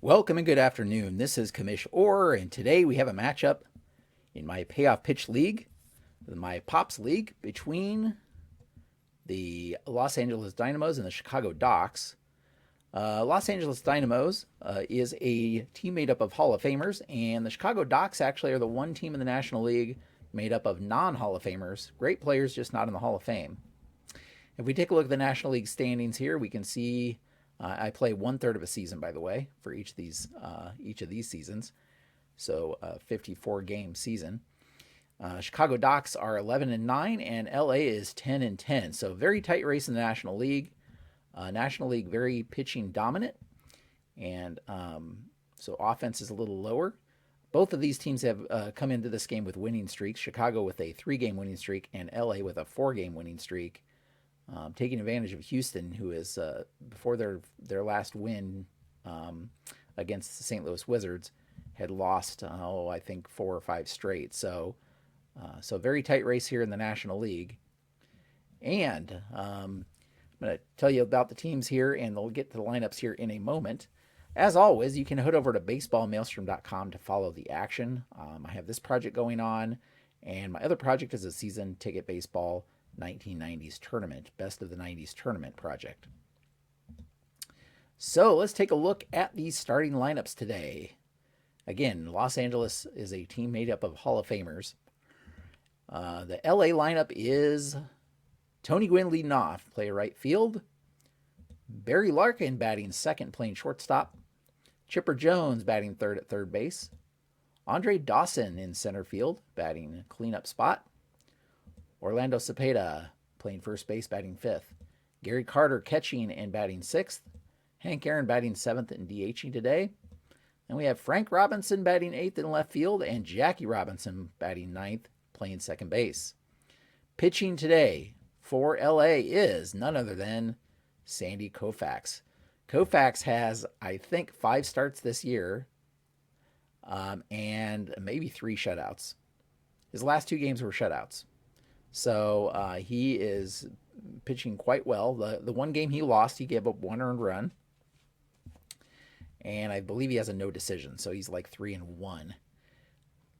Welcome and good afternoon. This is Commish Orr, and today we have a matchup in my Payoff Pitch League, my Pops League, between the Los Angeles Dynamos and the Chicago Docks. Los Angeles Dynamos is a team made up of Hall of Famers, and the Chicago Docks actually are the one team in the National League made up of non-Hall of Famers. Great players, just not in the Hall of Fame. If we take a look at the National League standings here, we can see I play 1/3 of a season, by the way, for each of these seasons. So 54 game season. Chicago Docks are 11-9, and LA is 10-10. So very tight race in the National League. National League very pitching dominant, and so offense is a little lower. Both of these teams have come into this game with winning streaks. Chicago with a 3-game winning streak, and LA with a 4-game winning streak. Taking advantage of Houston, who is before their last win against the St. Louis Wizards, had lost I think 4 or 5 straight. So very tight race here in the National League. And I'm going to tell you about the teams here, and they'll get to the lineups here in a moment. As always, you can head over to baseballmaelstrom.com to follow the action. I have this project going on, and my other project is a season ticket baseball 1990s tournament, best of the 90s tournament project. So let's take a look at these starting lineups today. Again, Los Angeles is a team made up of Hall of Famers. The LA lineup is Tony Gwynn leading off, play right field. Barry Larkin batting second, playing shortstop. Chipper Jones batting third at third base. Andre Dawson in center field, batting cleanup spot. Orlando Cepeda playing first base, batting fifth. Gary Carter catching and batting sixth. Hank Aaron batting seventh and DHing today. And we have Frank Robinson batting eighth in left field, and Jackie Robinson batting ninth, playing second base. Pitching today for LA is none other than Sandy Koufax. Koufax has, I think, 5 starts this year, and maybe 3 shutouts. His last 2 games were shutouts. So he is pitching quite well. The one game he lost, he gave up 1 earned run. And I believe he has a no decision, so he's like 3-1.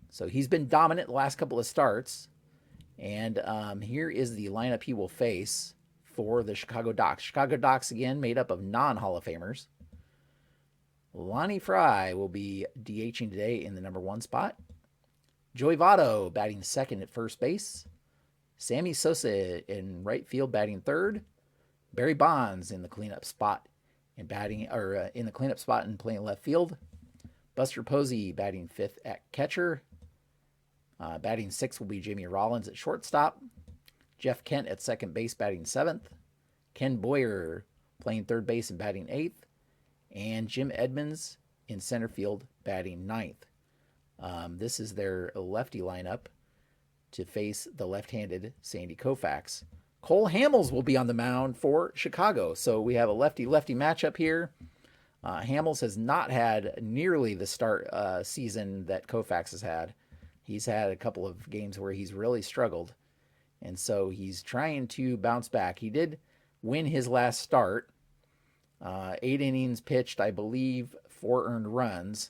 So he's been dominant the last couple of starts. And here is the lineup he will face for the Chicago Docks. Chicago Docks, again, made up of non-Hall of Famers. Lonnie Fry will be DHing today in the number 1 spot. Joey Votto batting second at first base. Sammy Sosa in right field, batting third. Barry Bonds in the cleanup spot and playing left field. Buster Posey batting fifth at catcher. Batting sixth will be Jamie Rollins at shortstop. Jeff Kent at second base, batting seventh. Ken Boyer playing third base and batting eighth. And Jim Edmonds in center field, batting ninth. This is their lefty lineup to face the left-handed Sandy Koufax. Cole Hamels will be on the mound for Chicago. So we have a lefty-lefty matchup here. Hamels has not had nearly the start season that Koufax has had. He's had a couple of games where he's really struggled. And so he's trying to bounce back. He did win his last start. 8 innings pitched, I believe, 4 earned runs.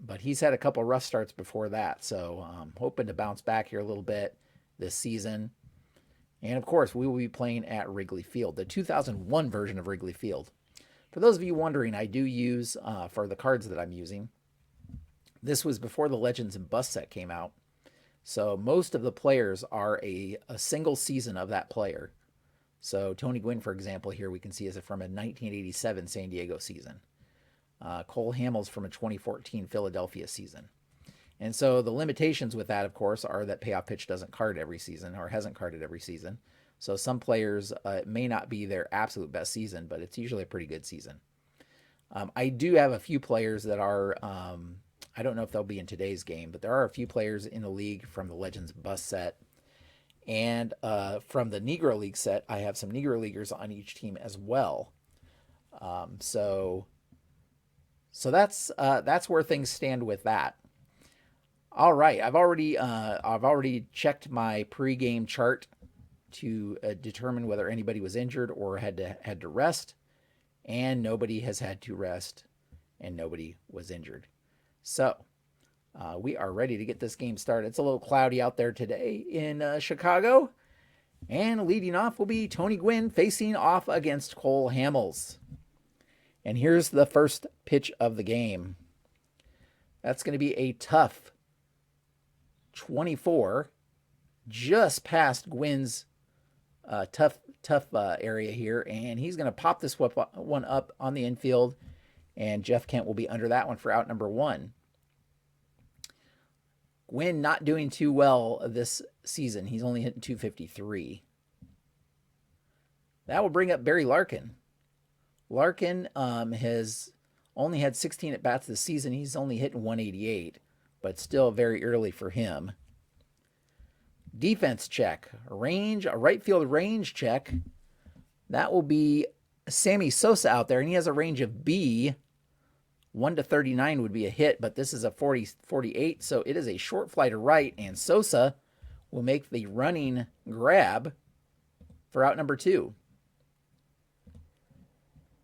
But he's had a couple rough starts before that. So I'm hoping to bounce back here a little bit this season. And, of course, we will be playing at Wrigley Field, the 2001 version of Wrigley Field. For those of you wondering, I do use, for the cards that I'm using, this was before the Legends and Bust set came out. So most of the players are a single season of that player. So Tony Gwynn, for example, here we can see is from a 1987 San Diego season. Cole Hamels from a 2014 Philadelphia season. And so the limitations with that, of course, are that Payoff Pitch doesn't card every season or hasn't carded every season. So some players, it may not be their absolute best season, but it's usually a pretty good season. I do have a few players that are, I don't know if they'll be in today's game, but there are a few players in the league from the Legends Bust set. And from the Negro League set, I have some Negro Leaguers on each team as well. So that's where things stand with that. All right, I've already checked my pregame chart to determine whether anybody was injured or had to rest, and nobody has had to rest, and nobody was injured. So we are ready to get this game started. It's a little cloudy out there today in Chicago. And leading off will be Tony Gwynn facing off against Cole Hamels. And here's the first pitch of the game. That's going to be a tough 24, just past Gwynn's tough area here. And he's going to pop this one up on the infield. And Jeff Kent will be under that one for out number 1. Gwynn not doing too well this season. He's only hitting .253. That will bring up Barry Larkin. Larkin has only had 16 at-bats this season. He's only hitting .188, but still very early for him. Defense check. A right field range check. That will be Sammy Sosa out there, and he has a range of B. 1 to 39 would be a hit, but this is a 48, so it is a short fly to right, and Sosa will make the running grab for out number 2.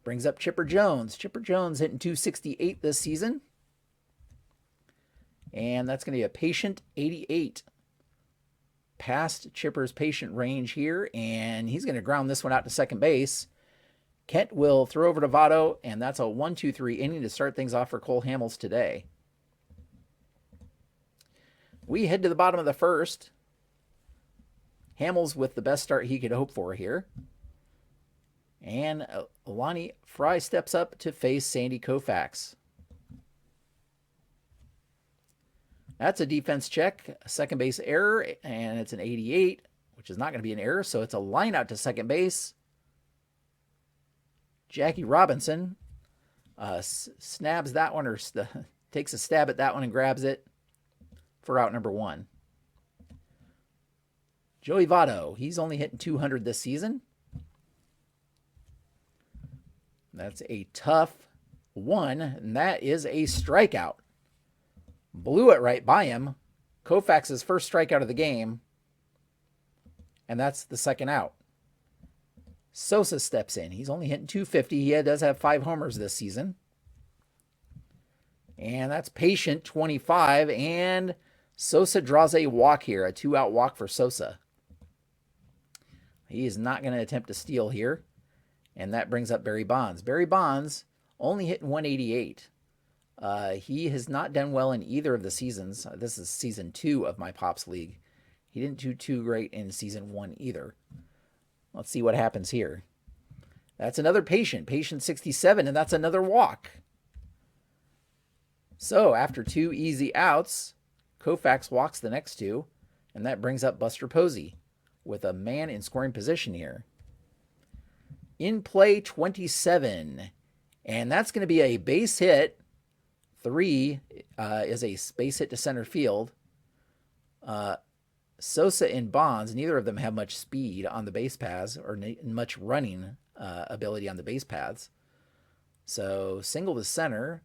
Brings up Chipper Jones. Chipper Jones hitting .268 this season, and that's going to be a patient 88. Past Chipper's patient range here, and he's going to ground this one out to second base. Kent will throw over to Votto, and that's a 1-2-3 inning to start things off for Cole Hamels today. We head to the bottom of the first. Hamels with the best start he could hope for here. And Lonnie Fry steps up to face Sandy Koufax. That's a defense check, a second base error, and it's an 88, which is not going to be an error, so it's a line out to second base. Jackie Robinson snabs that one, or takes a stab at that one and grabs it for out number 1. Joey Votto, he's only hitting .200 this season. That's a tough 1, and that is a strikeout. Blew it right by him. Koufax's first strikeout of the game, and that's the second out. Sosa steps in. He's only hitting .250. He does have 5 homers this season. And that's patient 25. And Sosa draws a walk here, a 2-out walk for Sosa. He is not going to attempt to steal here. And that brings up Barry Bonds. Barry Bonds only hitting .188. He has not done well in either of the seasons. This is season 2 of my Pops League. He didn't do too great in season 1 either. Let's see what happens here. That's another patient 67, and that's another walk. So after 2 easy outs, Koufax walks the next 2, and that brings up Buster Posey with a man in scoring position here. In play 27, and that's going to be a base hit. 3 is a base hit to center field. Sosa and Bonds, neither of them have much speed on the base paths or much running ability on the base paths. So single to center,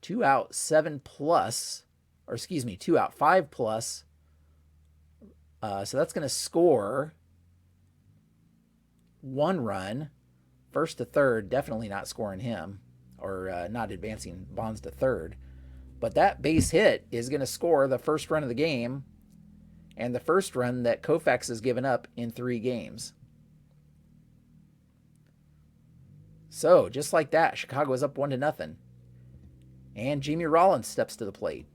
2 out 7 plus, or excuse me, 2 out 5 plus. So that's going to score 1 run. First to third, definitely not scoring him, or not advancing Bonds to third. But that base hit is going to score the first run of the game, and the first run that Koufax has given up in 3 games. So, just like that, Chicago is up 1-0. And Jamie Rollins steps to the plate.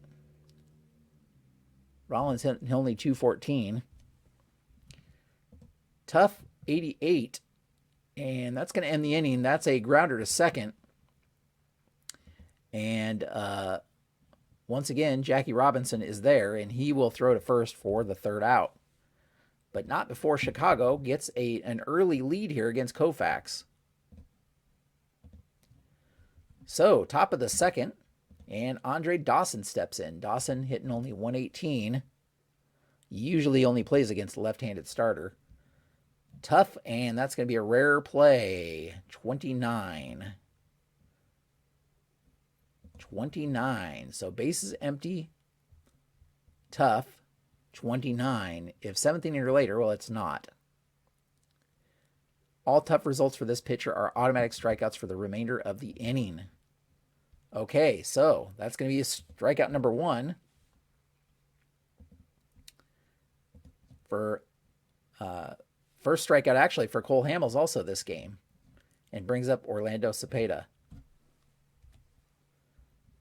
Rollins hit only .214. Tough 88. And that's going to end the inning. That's a grounder to second. And once again, Jackie Robinson is there, and he will throw to first for the 3rd out. But not before Chicago gets an early lead here against Koufax. So, top of the 2nd, and Andre Dawson steps in. Dawson hitting only .118. Usually only plays against a left-handed starter. Tough, and that's going to be a rare play. 29. So base is empty. Tough. 29. If 7th inning or later, well, it's not. All tough results for this pitcher are automatic strikeouts for the remainder of the inning. Okay, so that's going to be a strikeout number 1 for first strikeout actually for Cole Hamels also this game, and brings up Orlando Cepeda.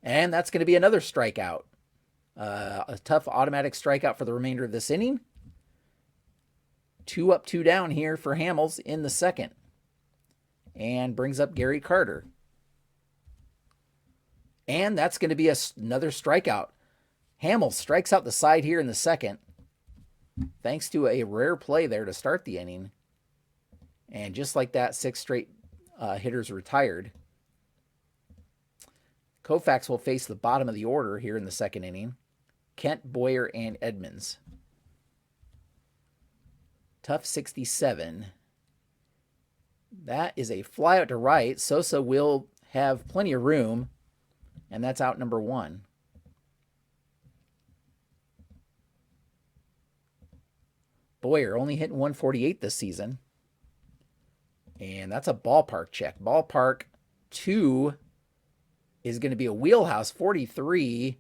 And that's going to be another strikeout. A tough automatic strikeout for the remainder of this inning. 2 up, 2 down here for Hamels in the second. And brings up Gary Carter. And that's going to be another strikeout. Hamels strikes out the side here in the second, thanks to a rare play there to start the inning. And just like that, 6 straight hitters retired. Koufax will face the bottom of the order here in the second inning. Kent, Boyer, and Edmonds. Tough 67. That is a fly out to right. Sosa will have plenty of room, and that's out number 1. Boyer only hitting 148 this season. And that's a ballpark check. Ballpark 2 is going to be a wheelhouse 43.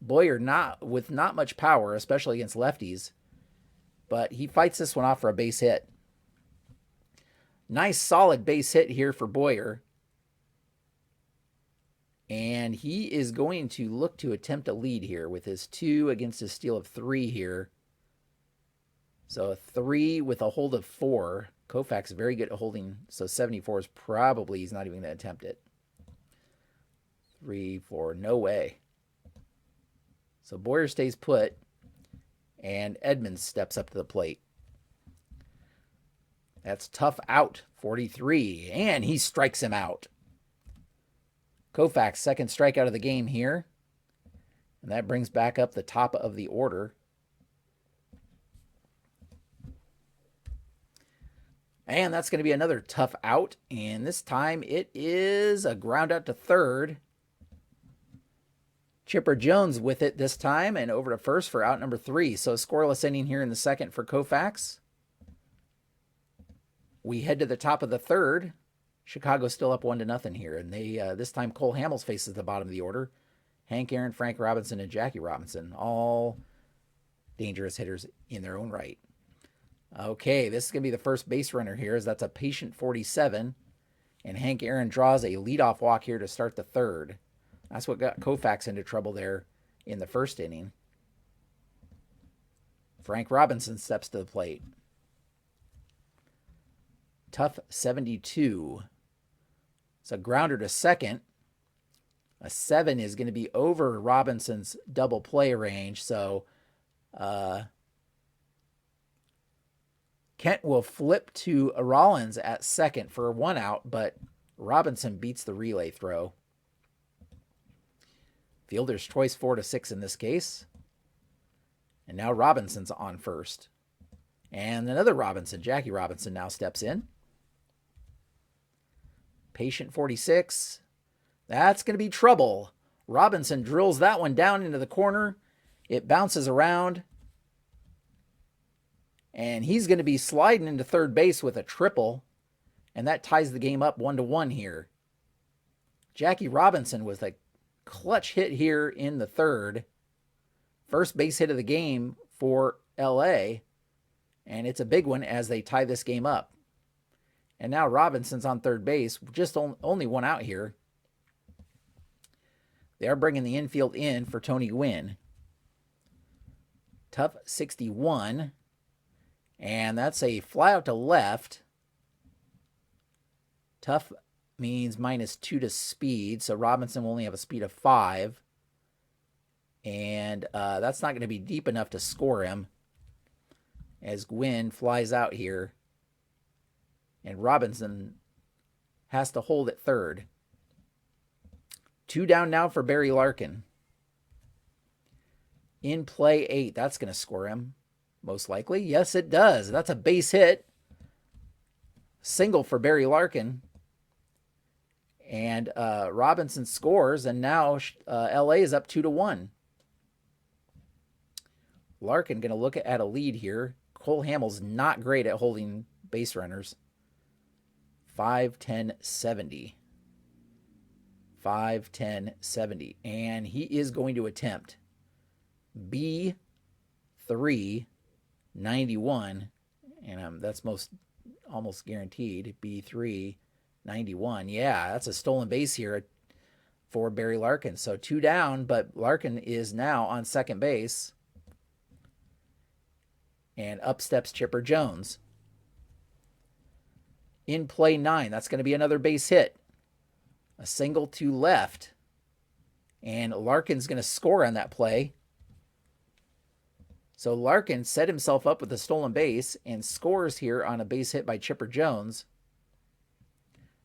Boyer with not much power, especially against lefties. But he fights this one off for a base hit. Nice solid base hit here for Boyer. And he is going to look to attempt a lead here with his 2 against his steal of 3 here. So a 3 with a hold of 4. Koufax very good at holding, so 74 is probably, he's not even going to attempt it. 3, 4, no way. So Boyer stays put, and Edmonds steps up to the plate. That's tough out, 43, and he strikes him out. Koufax, second strikeout of the game here, and that brings back up the top of the order. And that's going to be another tough out, and this time it is a ground out to third. Chipper Jones with it this time, and over to first for out number 3. So scoreless inning here in the second for Koufax. We head to the top of the third. Chicago's still up 1-0 here, and they this time Cole Hamels faces the bottom of the order. Hank Aaron, Frank Robinson, and Jackie Robinson, all dangerous hitters in their own right. Okay, this is going to be the first base runner here, as that's a patient 47, and Hank Aaron draws a leadoff walk here to start the third. That's what got Koufax into trouble there in the first inning. Frank Robinson steps to the plate. Tough 72. It's a grounder to second. A 7 is going to be over Robinson's double play range, so Kent will flip to Rollins at second for 1 out, but Robinson beats the relay throw. Fielder's choice 4-6 in this case. And now Robinson's on first. And another Robinson, Jackie Robinson, now steps in. Patient 46. That's going to be trouble. Robinson drills that one down into the corner. It bounces around. And he's going to be sliding into third base with a triple. And that ties the game up 1-1 here. Jackie Robinson with a clutch hit here in the third. First base hit of the game for LA. And it's a big one as they tie this game up. And now Robinson's on third base. Just only 1 out here. They are bringing the infield in for Tony Gwynn. Tough 61. And that's a fly out to left. Tough means -2 to speed. So Robinson will only have a speed of 5. And that's not going to be deep enough to score him, as Gwynn flies out here. And Robinson has to hold at third. 2 down now for Barry Larkin. In play 8. That's going to score him, most likely. Yes, it does. That's a base hit. Single for Barry Larkin. And Robinson scores, and now LA is up 2-1. Larkin going to look at a lead here. Cole Hamels not great at holding base runners. 5, 10, 70. 5, 10, 70. And he is going to attempt B3, 91. And that's almost guaranteed. B3, 91. Yeah, that's a stolen base here for Barry Larkin. So 2 down, but Larkin is now on second base. And up steps Chipper Jones. In play 9, that's going to be another base hit. A single to left. And Larkin's going to score on that play. So Larkin set himself up with a stolen base and scores here on a base hit by Chipper Jones.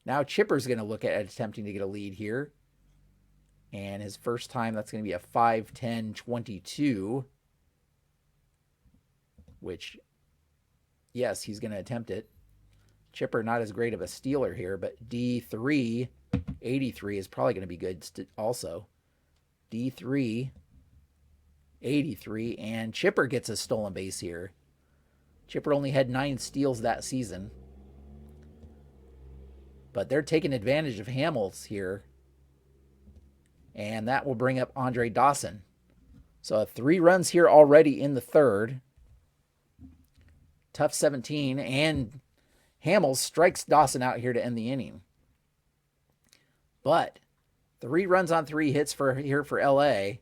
Now Chipper's going to look at attempting to get a lead here. And his first time, that's going to be a 5, 10, 22. Which, yes, he's going to attempt it. Chipper not as great of a stealer here, but D3, 83 is probably going to be good also. D3, 83, and Chipper gets a stolen base here. Chipper only had 9 steals that season. But they're taking advantage of Hamels here. And that will bring up Andre Dawson. So 3 runs here already in the third. Tough 17, and Hamels strikes Dawson out here to end the inning. But 3 runs on 3 hits for LA,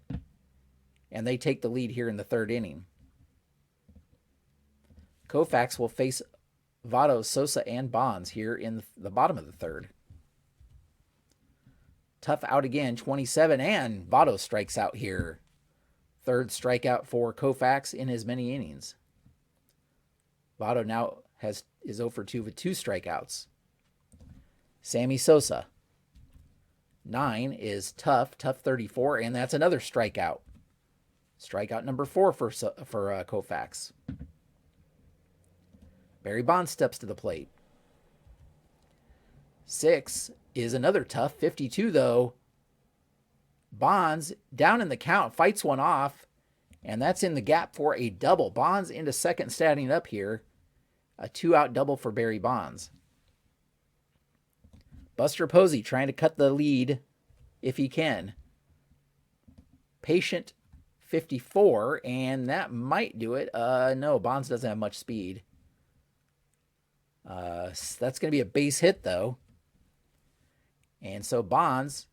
and they take the lead here in the third inning. Koufax will face Votto, Sosa, and Bonds here in the bottom of the third. Tough out again, 27, and Votto strikes out here. Third strikeout for Koufax in as many innings. Votto now is 0 for 2 with 2 strikeouts. Sammy Sosa. 9 is tough 34, and that's another strikeout. Strikeout number 4 for Koufax. Barry Bonds steps to the plate. 6 is another tough 52, though. Bonds down in the count, fights one off, and that's in the gap for a double. Bonds into second, standing up here. A 2-out double for Barry Bonds. Buster Posey trying to cut the lead if he can. Patient 54, and that might do it. No, Bonds doesn't have much speed. That's going to be a base hit, though. And so Bonds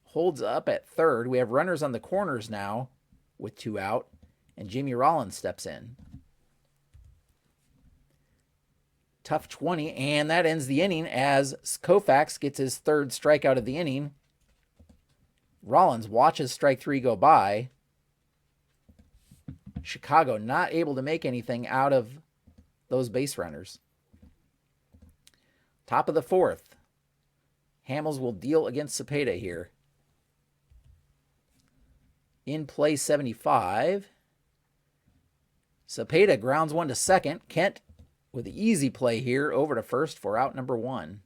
holds up at third. We have runners on the corners now with 2 out, and Jimmy Rollins steps in. Tough 20, and that ends the inning as Koufax gets his third strikeout of the inning. Rollins watches strike 3 go by. Chicago not able to make anything out of those base runners. Top of the fourth. Hamels will deal against Cepeda here. In play 75. Cepeda grounds one to second. Kent with the easy play here over to first for out number 1.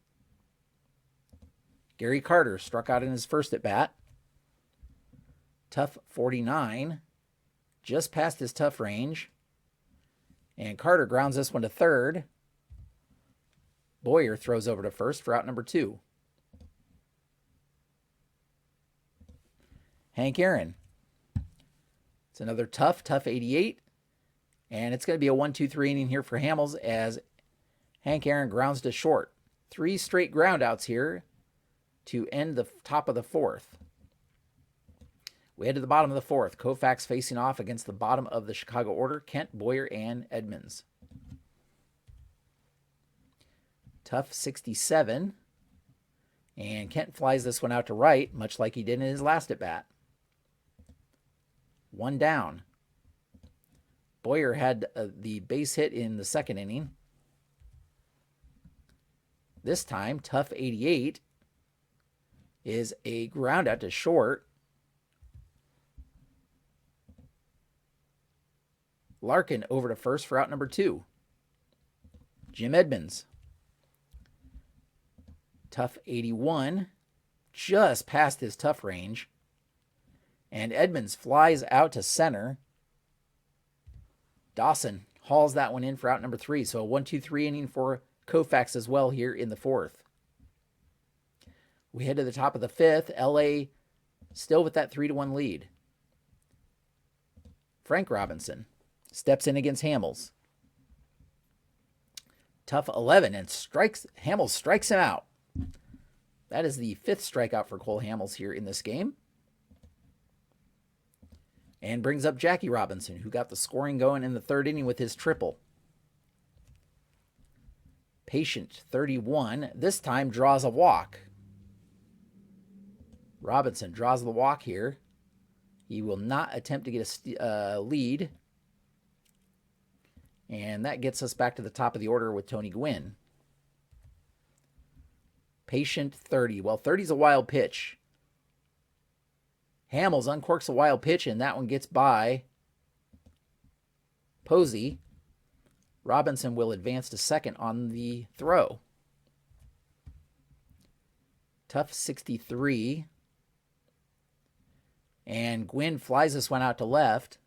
Gary Carter struck out in his first at bat. Tough 49. Just past his tough range. And Carter grounds this one to third. Boyer throws over to first for out number 2. Hank Aaron. It's another tough 88. And it's going to be a 1-2-3 inning here for Hamels as Hank Aaron grounds to short. 3 straight groundouts here to end the top of the fourth. We head to the bottom of the fourth. Koufax facing off against the bottom of the Chicago order, Kent, Boyer, and Edmonds. Tough 67. And Kent flies this one out to right, much like he did in his last at-bat. 1 down. Boyer had the base hit in the second inning. This time, tough 88 is a ground out to short. Larkin over to first for out number 2. Jim Edmonds. Tough 81, just past his tough range. And Edmonds flies out to center. Dawson hauls that one in for out number 3. So a 1-2-3 inning for Koufax as well here in the fourth. We head to the top of the fifth. LA still with that 3-1 lead. Frank Robinson steps in against Hamels. Tough 11 and Hamels strikes him out. That is the 5th strikeout for Cole Hamels here in this game. And brings up Jackie Robinson, who got the scoring going in the 3rd inning with his triple. Patient 31, this time draws a walk. Robinson draws the walk here. He will not attempt to get a lead. And that gets us back to the top of the order with Tony Gwynn. Patient 30. Well, 30 is a wild pitch. Hamels uncorks a wild pitch, and that one gets by Posey. Robinson will advance to second on the throw. Tough 63. And Gwynn flies this one out to left.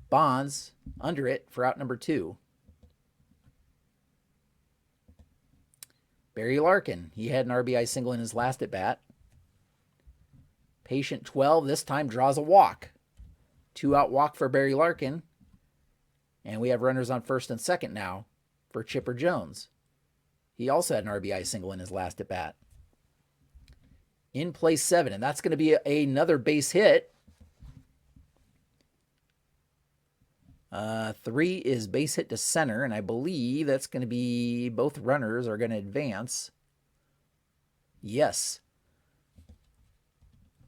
Bonds under it for out number 2. Barry Larkin, he had an RBI single in his last at bat. Patient 12, this time draws a walk. 2-out walk for Barry Larkin. And we have runners on first and second now for Chipper Jones. He also had an RBI single in his last at bat. In play 7, and that's going to be another base hit. 3 is base hit to center, and I believe that's going to be both runners are going to advance. Yes.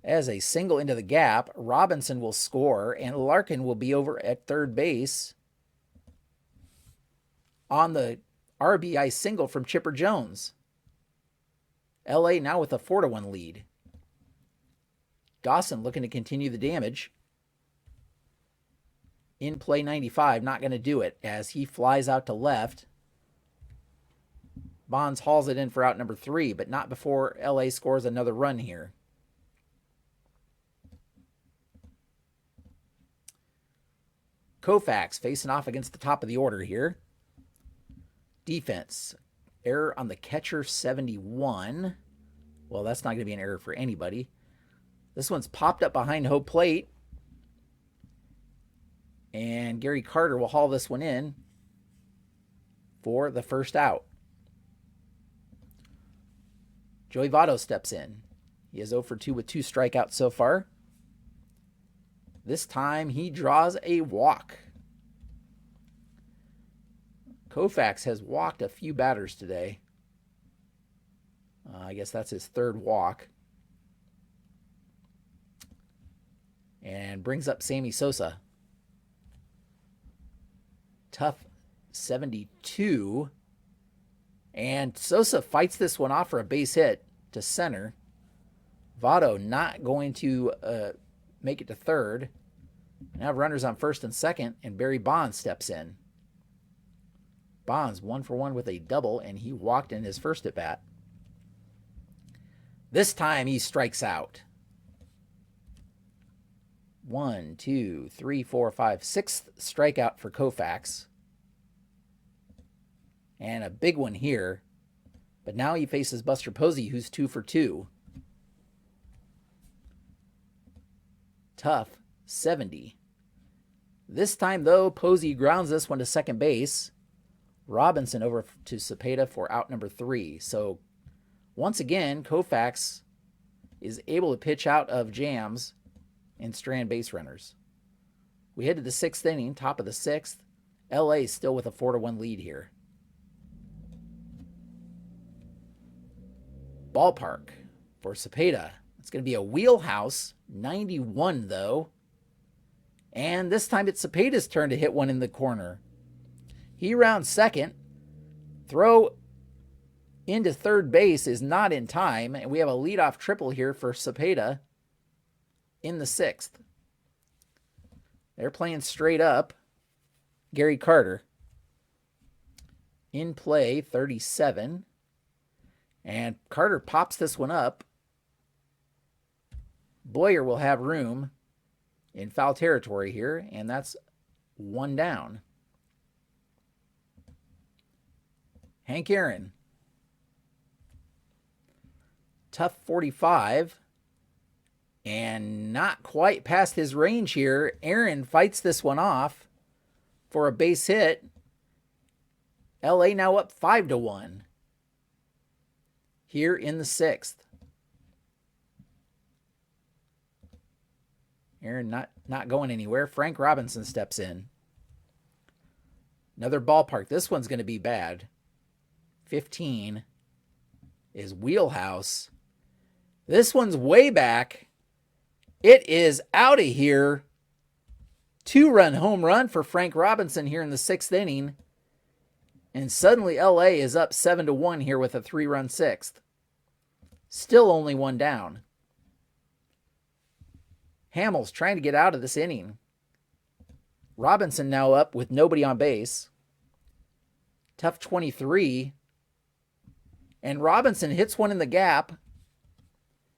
As a single into the gap, Robinson will score, and Larkin will be over at third base on the RBI single from Chipper Jones. LA now with a 4-1 lead. Dawson looking to continue the damage. In play 95, not going to do it as he flies out to left. Bonds hauls it in for out number 3, but not before LA scores another run here. Koufax facing off against the top of the order here. Defense. Error on the catcher, 71. Well, that's not going to be an error for anybody. This one's popped up behind home plate. And Gary Carter will haul this one in for the first out. Joey Votto steps in. He is 0 for 2 with 2 strikeouts so far. This time he draws a walk. Koufax has walked a few batters today. I guess that's his 3rd walk. And brings up Sammy Sosa. Tough 72. And Sosa fights this one off for a base hit to center. Votto not going to make it to third. Now runners on first and second, and Barry Bonds steps in. Bonds 1 for 1 with a double, and he walked in his first at bat. This time he strikes out. 1, 2, 3, 4, 5, 6th strikeout for Koufax. And a big one here. But now he faces Buster Posey, who's 2 for 2. Tough 70. This time, though, Posey grounds this one to second base. Robinson over to Cepeda for out number 3. So, once again, Koufax is able to pitch out of jams and strand base runners. We head to the 6th inning, top of the 6th. LA still with a 4-1 lead here. Ballpark for Cepeda. It's going to be a wheelhouse, 91 though. And this time it's Cepeda's turn to hit one in the corner. He rounds second. Throw into third base is not in time. And we have a leadoff triple here for Cepeda in the 6th. They're playing straight up. Gary Carter. In play, 37. And Carter pops this one up. Boyer will have room in foul territory here, and that's 1 down. Hank Aaron. Tough 45. And not quite past his range here. Aaron fights this one off for a base hit. LA now up 5-1 here in the 6th. Aaron not going anywhere. Frank Robinson steps in. Another ballpark. This one's going to be bad. 15 is Wheelhouse. This one's way back. It is out of here. 2-run home run for Frank Robinson here in the 6th inning. And suddenly LA is up 7-1 here with a 3-run 6th. Still only one down. Hamels trying to get out of this inning. Robinson now up with nobody on base. Tough 23. And Robinson hits one in the gap.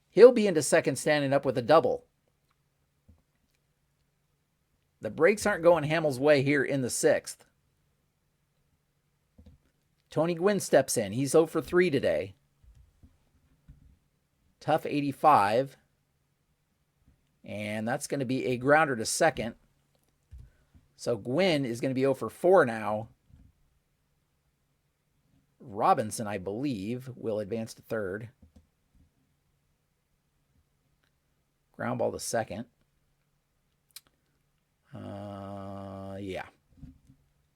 He'll be into second standing up with a double. The breaks aren't going Hamels' way here in the 6th. Tony Gwynn steps in. He's 0 for 3 today. Tough 85. And that's going to be a grounder to second. So Gwynn is going to be 0 for 4 now. Robinson, I believe, will advance to third. Ground ball to second. Yeah.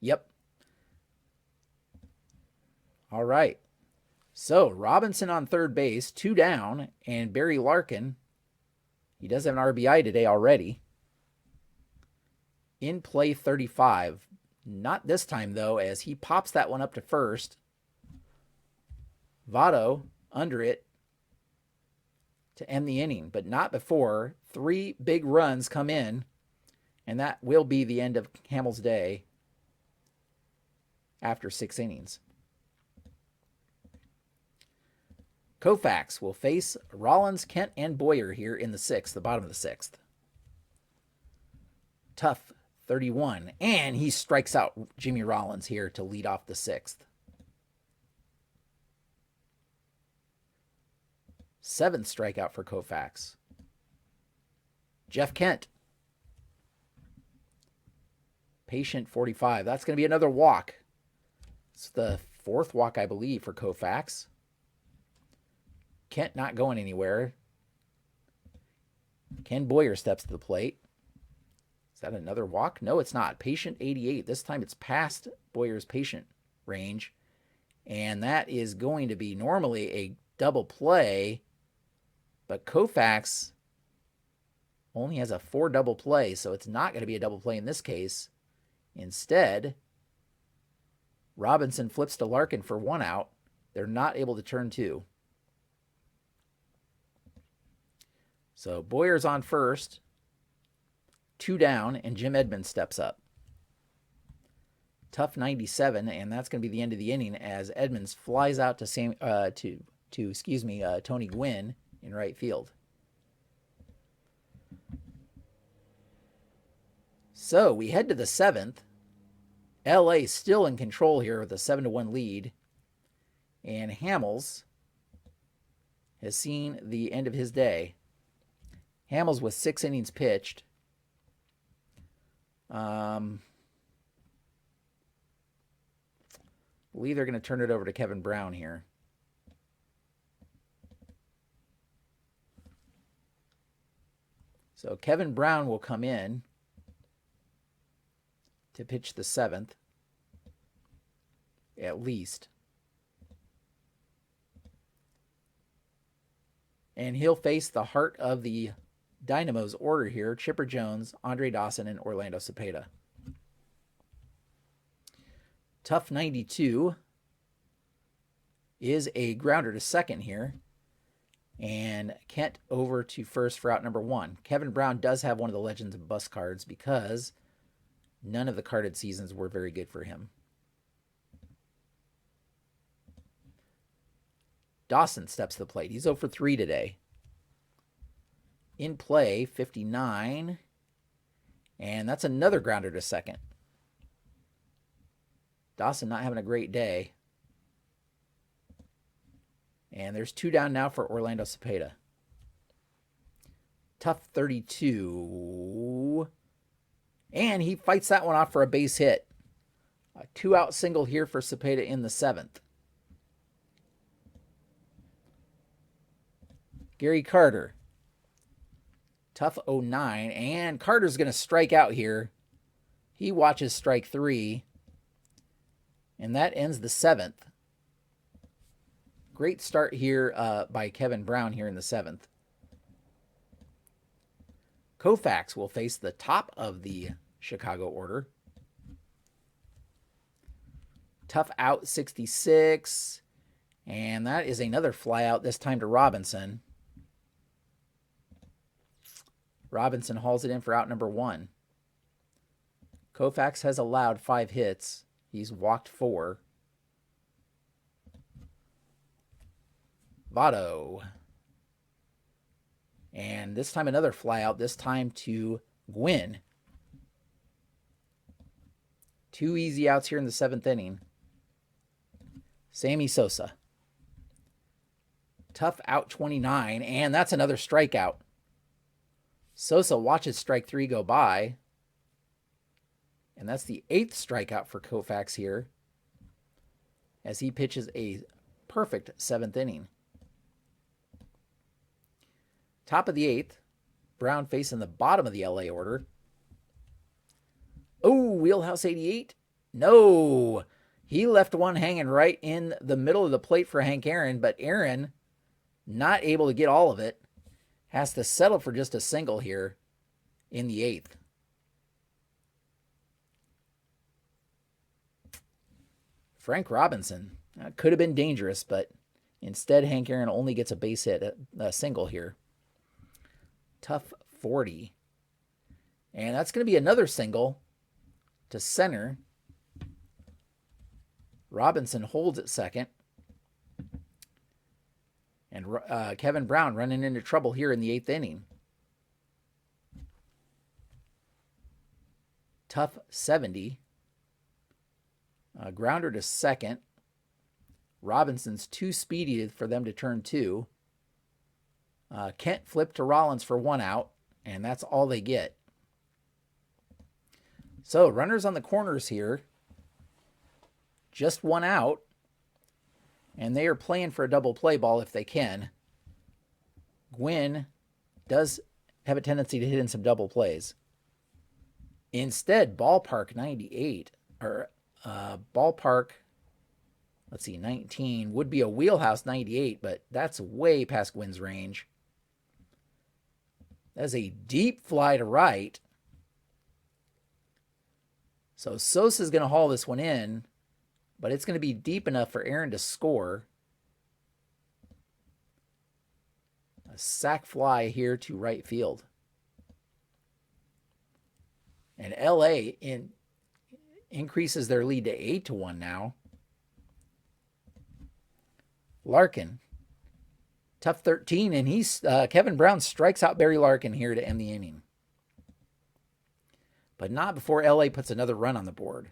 Yep. All right. So Robinson on third base, 2 down, and Barry Larkin, he does have an RBI today already. In play 35. Not this time, though, as he pops that one up to first. Votto under it to end the inning, but not before 3 big runs come in, and that will be the end of Hamels' day after 6 innings. Koufax will face Rollins, Kent, and Boyer here in the 6th, the bottom of the 6th. Tough 31, and he strikes out Jimmy Rollins here to lead off the 6th. 7th strikeout for Koufax. Jeff Kent. Patient 45. That's going to be another walk. It's the 4th walk, I believe, for Koufax. Kent not going anywhere. Ken Boyer steps to the plate. Is that another walk? No, it's not. Patient 88. This time it's past Boyer's patient range. And that is going to be normally a double play. But Koufax only has a 4 double play, so it's not going to be a double play in this case. Instead, Robinson flips to Larkin for 1 out. They're not able to turn 2. So Boyer's on first, 2 down, and Jim Edmonds steps up. Tough 97, and that's going to be the end of the inning as Edmonds flies out to Tony Gwynn in right field. So we head to the 7th. LA still in control here with a 7-1 lead. And Hamels has seen the end of his day. Hamels with 6 innings pitched. I believe they're going to turn it over to Kevin Brown here. So Kevin Brown will come in to pitch the 7th, at least. And he'll face the heart of the Dynamo's order here, Chipper Jones, Andre Dawson, and Orlando Cepeda. Tough 92 is a grounder to second here. And Kent over to first for out number 1. Kevin Brown does have one of the Legends of Bust cards because none of the carded seasons were very good for him. Dawson steps to the plate. He's 0 for 3 today. In play, 59. And that's another grounder to second. Dawson not having a great day. And there's 2 down now for Orlando Cepeda. Tough 32. And he fights that one off for a base hit. A 2-out single here for Cepeda in the 7th. Gary Carter. Tough 09. And Carter's going to strike out here. He watches strike 3. And that ends the 7th. Great start here by Kevin Brown here in the 7th. Koufax will face the top of the Chicago order. Tough out 66. And that is another fly out, this time to Robinson. Robinson hauls it in for out number 1. Koufax has allowed 5 hits. He's walked 4. Votto. And this time another fly out, this time to Gwynn. 2 easy outs here in the 7th inning. Sammy Sosa. Tough out 29, and that's another strikeout. Sosa watches strike 3 go by. And that's the 8th strikeout for Koufax here, as he pitches a perfect 7th inning. Top of the 8th, Brown facing the bottom of the LA order. Oh, wheelhouse 88? No. He left one hanging right in the middle of the plate for Hank Aaron, but Aaron, not able to get all of it, has to settle for just a single here in the 8th. Frank Robinson could have been dangerous, but instead Hank Aaron only gets a base hit, a single here. Tough 40. And that's going to be another single to center. Robinson holds at second. And Kevin Brown running into trouble here in the 8th inning. Tough 70. Grounder to second. Robinson's too speedy for them to turn 2. Kent flipped to Rollins for 1 out, and that's all they get. So, runners on the corners here. Just 1 out. And they are playing for a double play ball if they can. Gwynn does have a tendency to hit in some double plays. Instead, ballpark 98, or ballpark, let's see, 19 would be a wheelhouse 98, but that's way past Gwynn's range. That's a deep fly to right. So Sosa's going to haul this one in, but it's going to be deep enough for Aaron to score. A sac fly here to right field. And LA increases their lead to 8-1 now. Larkin. Tough 13, and Kevin Brown strikes out Barry Larkin here to end the inning. But not before LA puts another run on the board.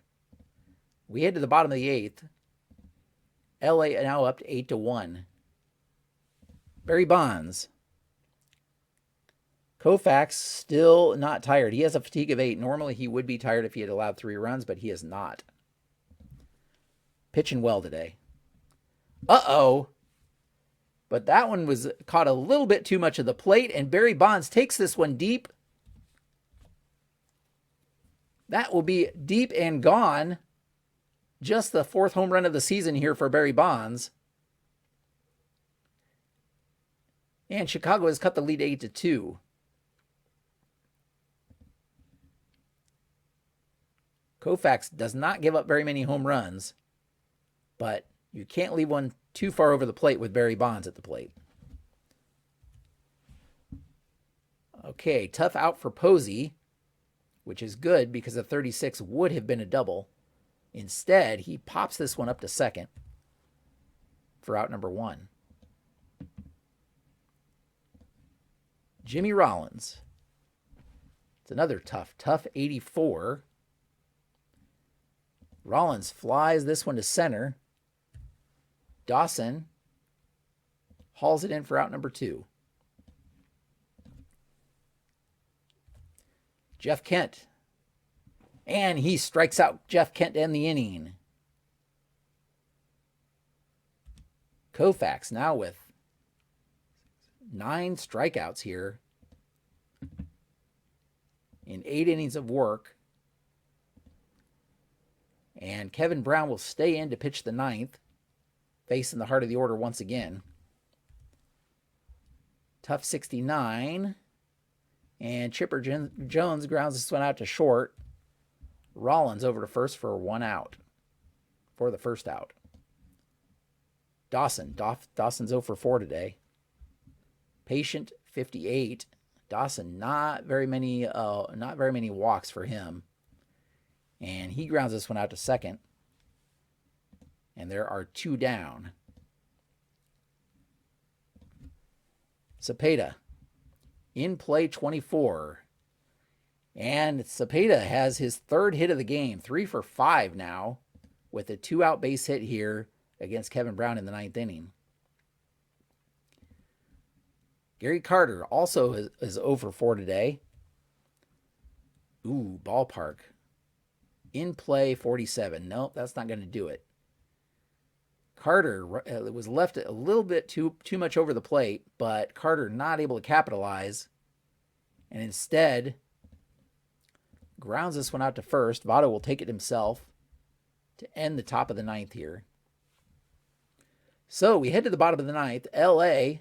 We head to the bottom of the 8th. LA now up to 8-1. Barry Bonds. Koufax still not tired. He has a fatigue of 8. Normally he would be tired if he had allowed 3 runs, but he is not. Pitching well today. Uh-oh. But that one was caught a little bit too much of the plate, and Barry Bonds takes this one deep. That will be deep and gone. Just the 4th home run of the season here for Barry Bonds. And Chicago has cut the lead 8-2. Koufax does not give up very many home runs, but you can't leave one too far over the plate with Barry Bonds at the plate. Okay, tough out for Posey, which is good because the 36 would have been a double. Instead, he pops this one up to second for out number 1. Jimmy Rollins. It's another tough 84. Rollins flies this one to center. Dawson hauls it in for out number 2. Jeff Kent. And he strikes out Jeff Kent to end the inning. Koufax now with 9 strikeouts here in 8 innings of work. And Kevin Brown will stay in to pitch the 9th, facing the heart of the order once again. Tough 69. And Chipper Jones grounds this one out to short. Rollins over to first for 1 out. For the first out. Dawson's 0 for 4 today. Patient 58. Dawson, not very many walks for him. And he grounds this one out to second. And there are 2 down. Cepeda, in play 24. And Cepeda has his 3rd hit of the game, 3 for 5 now, with a 2-out base hit here against Kevin Brown in the 9th inning. Gary Carter also is 0 for 4 today. Ooh, ballpark. In play 47. Nope, that's not going to do it. Carter was left a little bit too much over the plate, but Carter not able to capitalize, and instead grounds this one out to first. Votto will take it himself to end the top of the 9th here. So we head to the bottom of the 9th. LA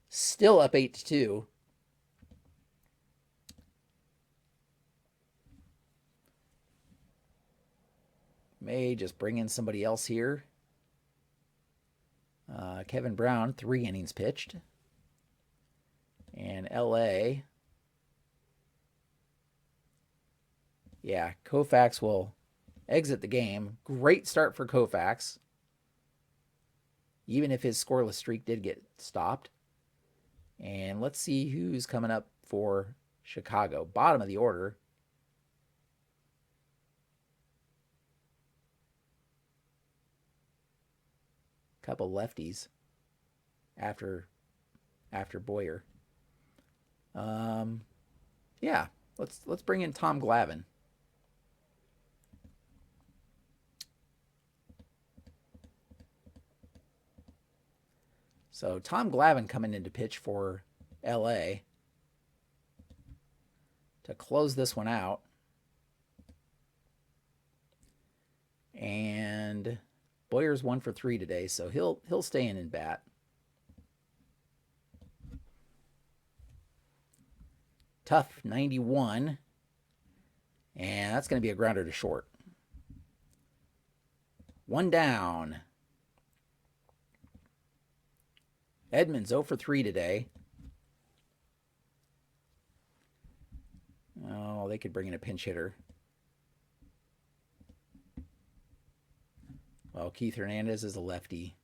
still up 8-2. May just bring in somebody else here. Kevin Brown, 3 innings pitched. And LA. Yeah, Koufax will exit the game. Great start for Koufax. Even if his scoreless streak did get stopped. And let's see who's coming up for Chicago. Bottom of the order. Couple lefties after Boyer. Yeah, let's bring in Tom Glavine. So Tom Glavine coming in to pitch for LA to close this one out. And Boyer's 1 for 3 today, so he'll stay in bat. Tough 91. And that's going to be a grounder to short. 1 down. Edmonds 0 for 3 today. Oh, they could bring in a pinch hitter. Well, Keith Hernandez is a lefty.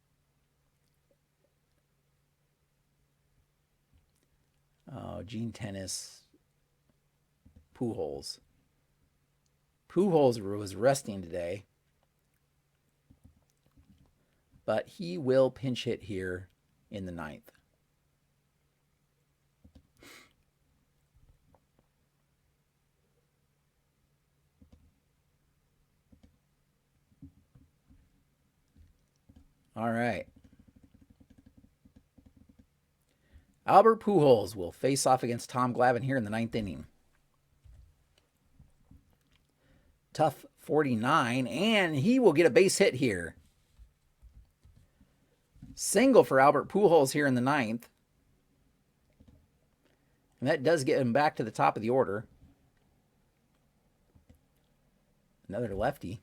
Gene Tennis. Pujols. Pujols was resting today. But he will pinch hit here in the 9th. All right. Albert Pujols will face off against Tom Glavine here in the 9th inning. Tough 49, and he will get a base hit here. Single for Albert Pujols here in the 9th. And that does get him back to the top of the order. Another lefty.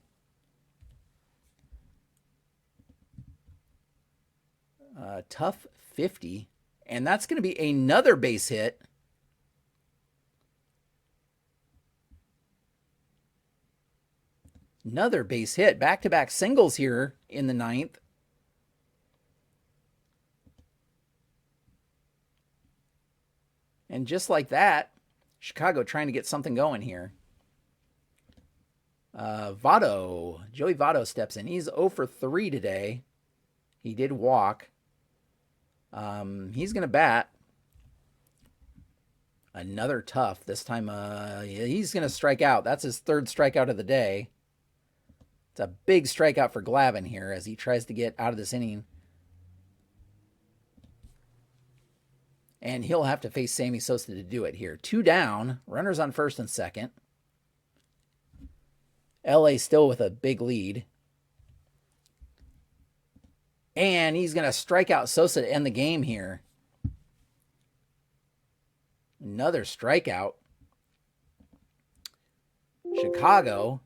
Tough 50. And that's going to be another base hit. Another base hit. Back-to-back singles here in the 9th. And just like that, Chicago trying to get something going here. Joey Votto steps in. He's 0 for 3 today. He did walk. He's going to bat another tough. This time he's going to strike out. That's his third strikeout of the day. It's a big strikeout for Glavine here as he tries to get out of this inning. And he'll have to face Sammy Sosa to do it here. 2 down, runners on first and second. LA still with a big lead. And he's going to strike out Sosa to end the game here. Another strikeout. Chicago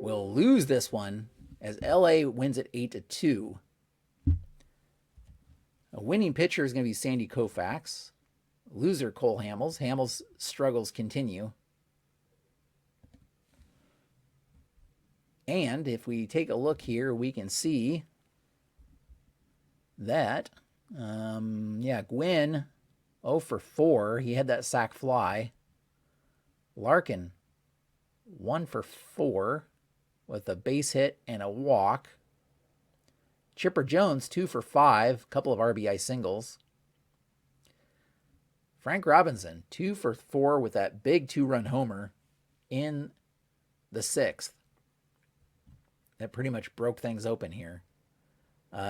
will lose this one as LA wins it 8-2. A winning pitcher is going to be Sandy Koufax. Loser Cole Hamels. Hamels' struggles continue. And if we take a look here, we can see that, Gwynn, 0 for 4. He had that sac fly. Larkin, 1 for 4 with a base hit and a walk. Chipper Jones, 2 for 5, couple of RBI singles. Frank Robinson, 2 for 4 with that big 2-run homer in the 6th. That pretty much broke things open here.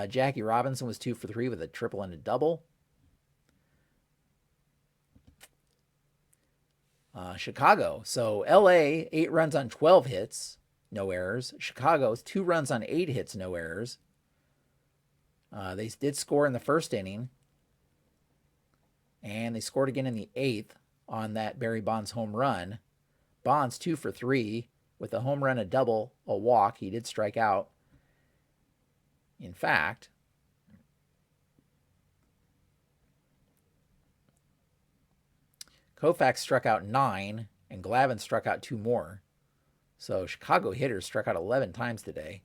Jackie Robinson was 2 for 3 with a triple and a double. Chicago. So LA, 8 runs on 12 hits, no errors. Chicago's 2 runs on 8 hits, no errors. They did score in the first inning. And they scored again in the 8th on that Barry Bonds home run. Bonds 2 for 3 with a home run, a double, a walk. He did strike out. In fact, Koufax struck out 9 and Glavine struck out 2 more. So Chicago hitters struck out 11 times today.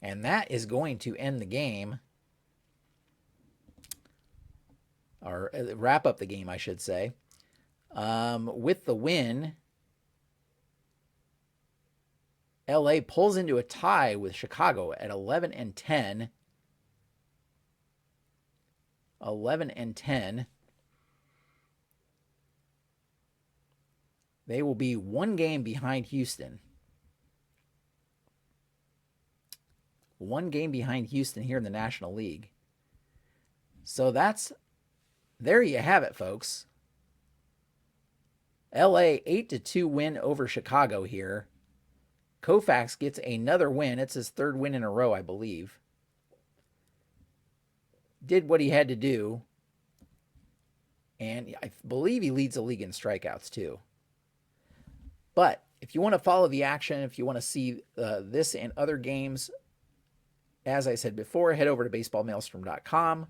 And that is going to end the game, or wrap up the game, I should say. With the win, LA pulls into a tie with Chicago at 11-10. 11-10. They will be 1 game behind Houston. 1 game behind Houston here in the National League. So there you have it, folks. LA 8-2 win over Chicago here. Koufax gets another win. It's his 3rd win in a row, I believe. Did what he had to do. And I believe he leads the league in strikeouts too. But if you want to follow the action, if you want to see this and other games, as I said before, head over to baseballmaelstrom.com.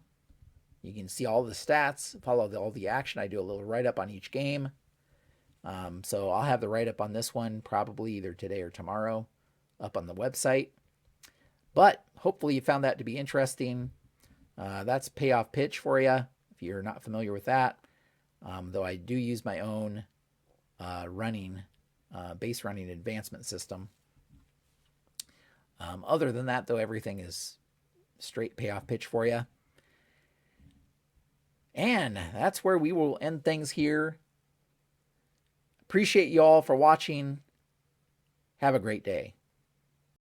You can see all the stats, follow all the action. I do a little write-up on each game. So I'll have the write-up on this one probably either today or tomorrow up on the website. But hopefully you found that to be interesting. That's Payoff Pitch for you, if you're not familiar with that. Though I do use my own base running advancement system. Other than that, though, everything is straight Payoff Pitch for you. And that's where we will end things here. Appreciate you all for watching. Have a great day.